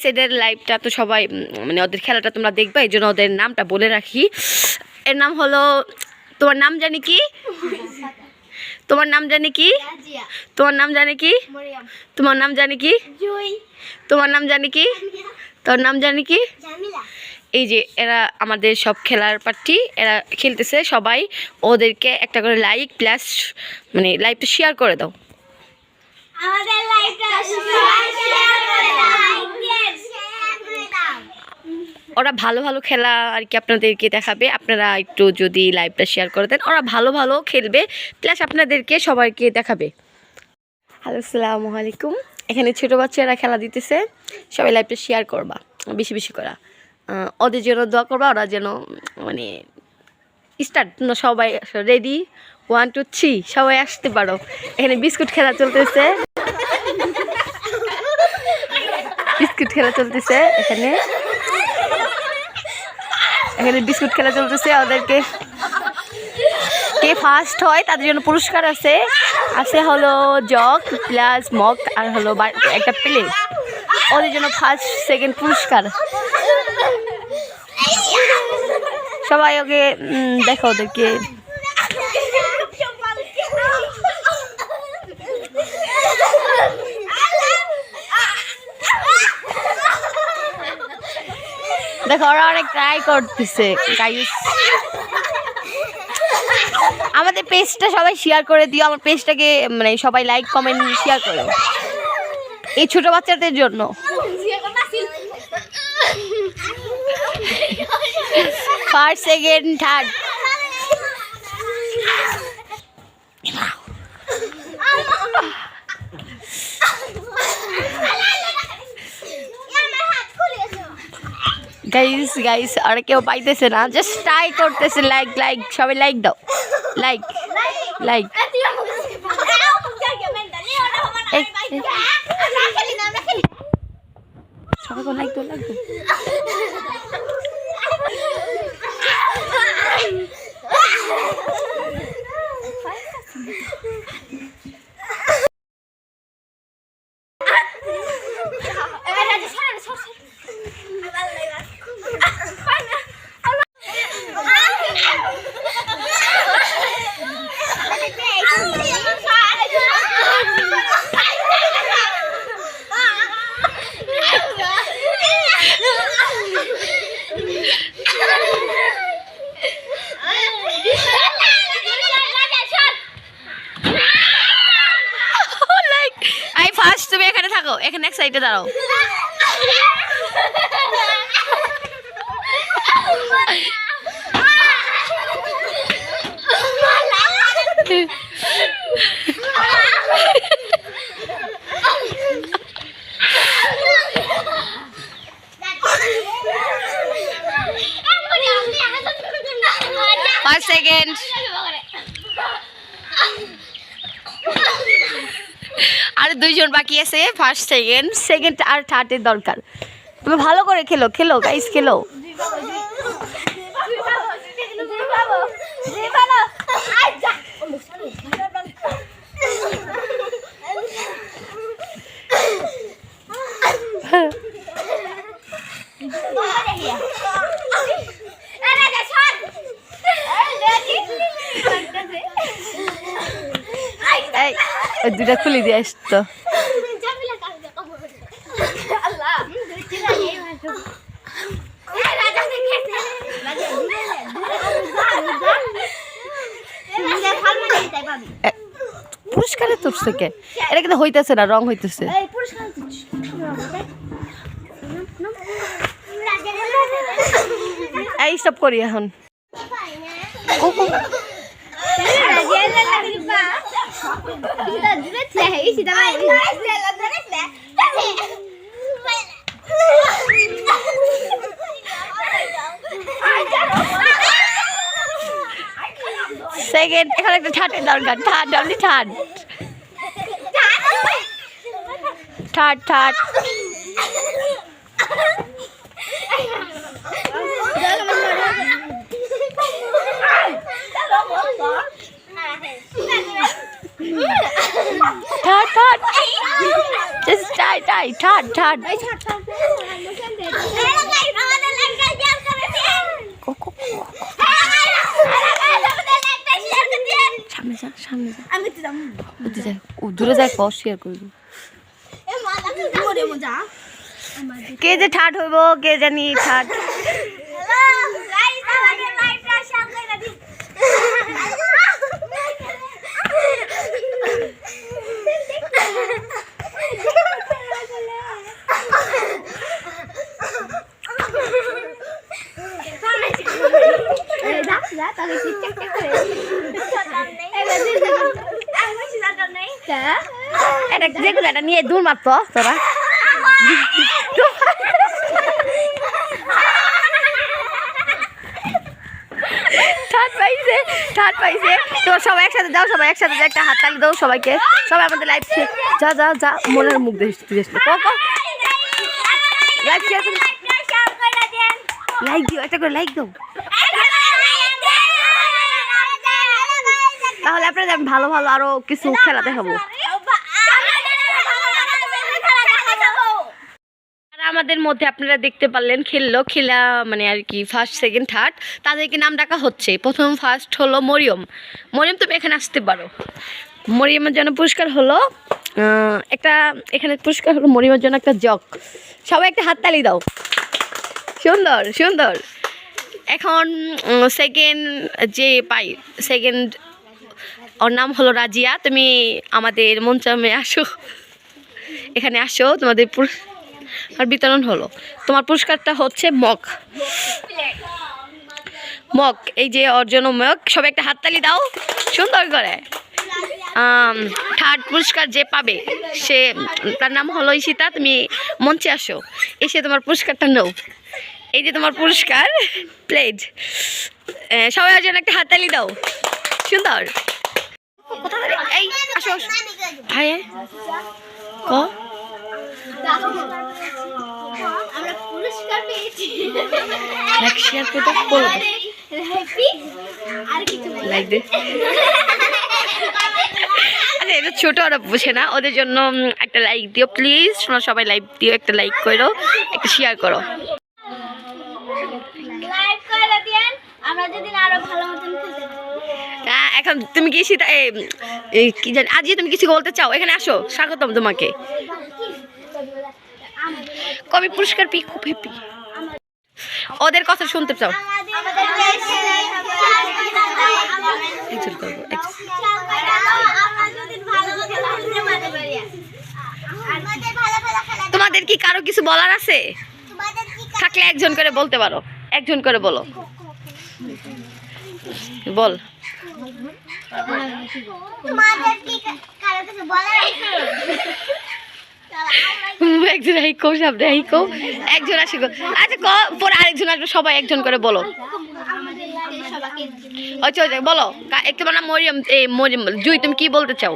এদের লাইভটা তো সবাই মানে ওদের খেলাটা তোমরা দেখবে, এই জন্য ওদের নামটা বলে রাখি। এর নাম হলো, তোমার নাম জানি কি? তোমার নাম জানি কি? তোমার নাম জানি কি? তোমার নাম জানি কি? তোমার নাম জানি কি? তোর নাম জানি কি? এই যে এরা আমাদের সব খেলার পার্টি, এরা খেলতেছে। সবাই ওদেরকে একটা করে লাইক প্লাস মানে লাইভটা শেয়ার করে দাও। আমাদের লাইভটা শেয়ার করে দাও। ওরা ভালো ভালো খেলা আর কি আপনাদেরকে দেখাবে, আপনারা একটু যদি লাইভটা শেয়ার করে দেন। ওরা ভালো ভালো খেলবে প্লাস আপনাদেরকে সবাইকে দেখাবে। হ্যালো, আসসালামু আলাইকুম। এখানে ছোটো বাচ্চারা খেলা দিতেছে, সবাই লাইভটা শেয়ার করবা, বেশি বেশি করা। ওদের জন্য দোয়া করবা, ওরা যেন মানে স্টার্ট। সবাই রেডি, 1 2 3 সবাই আসতে পারো। এখানে বিস্কুট খেলা চলতেছে, বিস্কুট খেলা চলতেছে এখানে বিস্কুট খেলা চলতেছে। ওদেরকে কে ফার্স্ট হয় তাদের জন্য পুরস্কার আছে হলো জগ প্লাস মগ আর হলো একটা প্লেট। ওদের জন্য ফার্স্ট সেকেন্ড পুরস্কার। সবাই ওকে দেখো, ওদেরকে দেখো, ওরা অনেক ট্রাই করতেছে গাইস। আমাদের পেজটা সবাই শেয়ার করে দিও, আমার পেজটাকে মানে সবাই লাইক কমেন্ট শেয়ার করো এই ছোট বাচ্চাদের জন্য। First second third guys guys আর কেউ পাইতেছে না, জাস্ট ট্রাই করতেছে। লাইক লাইক সবাই লাইক দাও, লাইক লাইক। সবাই লাইক দাও, লাইক দাও। তুমি এখানে থাকো, এখানে এক সাইডে দাঁড়াও। First second আর দুইজন বাকি আছে। ফার্স্ট সেকেন্ড আর থার্ডের দরকার। তুমি ভালো করে খেলো, খেলো গাইস, খেলো। দুটা খুলে দিয়ে আসতো। পুরস্কারে তুলছে কে? এটা কিন্তু হইতেছে না, রং হইতেছে। এই সব করি এখন। সেকেন্ড এখানে একটা থার্ডের দরকার। Third only third third third third third just tie tie third third দূরে যায় শেয়ার করবি কে যে ঠাট হইব কে জানি ঠাট এটা যেগুলো এটা নিয়ে দূর মারতো তোরা ঠাট পাইছে তো সবাই একসাথে যাও সবাই একসাথে যাও একটা হাত তালি দাও সবাইকে সবাই আমাদের লাইভ যা যা যা মনের মুখ দেখতে লাইভ শেয়ার করো লাইক দিও একটা করে লাইক দাও তাহলে আপনাদের আমি ভালো ভালো আরো কিছু খেলা দেখাবো আমাদের মধ্যে আপনারা দেখতে পারলেন খেলা মানে আর কি ফার্স্ট সেকেন্ড থার্ড তাদেরকে নাম ডাকা হচ্ছে প্রথম ফার্স্ট হলো মরিয়ম তুমি এখানে আসতে পারো মরিয়মের জন্য পুরস্কার হলো একটা এখানে পুরস্কার হলো মরিয়মের জন্য একটা জগ সবাই একটা হাততালি দাও সুন্দর সুন্দর এখন সেকেন্ড যে পাই সেকেন্ড ওর নাম হলো রাজিয়া তুমি আমাদের মঞ্চে আসো এখানে আসো তোমাদের আর বিতরণ হলো তোমার পুরস্কারটা হচ্ছে মগ এই যে ওর জন্য মগ সবাই একটা হাততালি দাও সুন্দর করে থার্ড পুরস্কার যে পাবে সে তার নাম হলো ঈশিতা তুমি মঞ্চে আসো এসে তোমার পুরস্কারটা নাও এই যে তোমার পুরস্কার প্লেট সবাই ওর জন্য একটা হাততালি দাও সুন্দর এই আসো ভাই ক আমরা পুরস্কার পেয়েছি লাইক শেয়ার করে দাও বলো হ্যাপি আর কিছু লাইক দে আরে এটা ছোট ওরা বুঝে না ওদের জন্য একটা লাইক দিও প্লিজ তোমরা সবাই লাইক দিও একটা লাইক করো একটা শেয়ার করো লাইক করে দেন আমরা যদি আরো ভালো মতন খেলতে পারি এখন তুমি কি সীতা কি জানি আজ তুমি কিছু বলতে চাও এখানে আসো স্বাগতম তোমাকে কবি পুরস্কার পেয়ে খুব হ্যাপি ওদের কথা শুনতে চাও তোমাদের কি কারো কিছু বলার আছে থাকলে একজন করে বলতে পারো একজন করে বলো বল তোমাদের কি কারো কিছু বলার আছে একজন হাইকো সামনে হাইকো একজন আসে আচ্ছা পরে আরেকজন আসবে সবাই একজন করে বলো আচ্ছা আচ্ছা বলো একটু মানে মরিয়ম মরিয়ম জুই তুমি কি বলতে চাও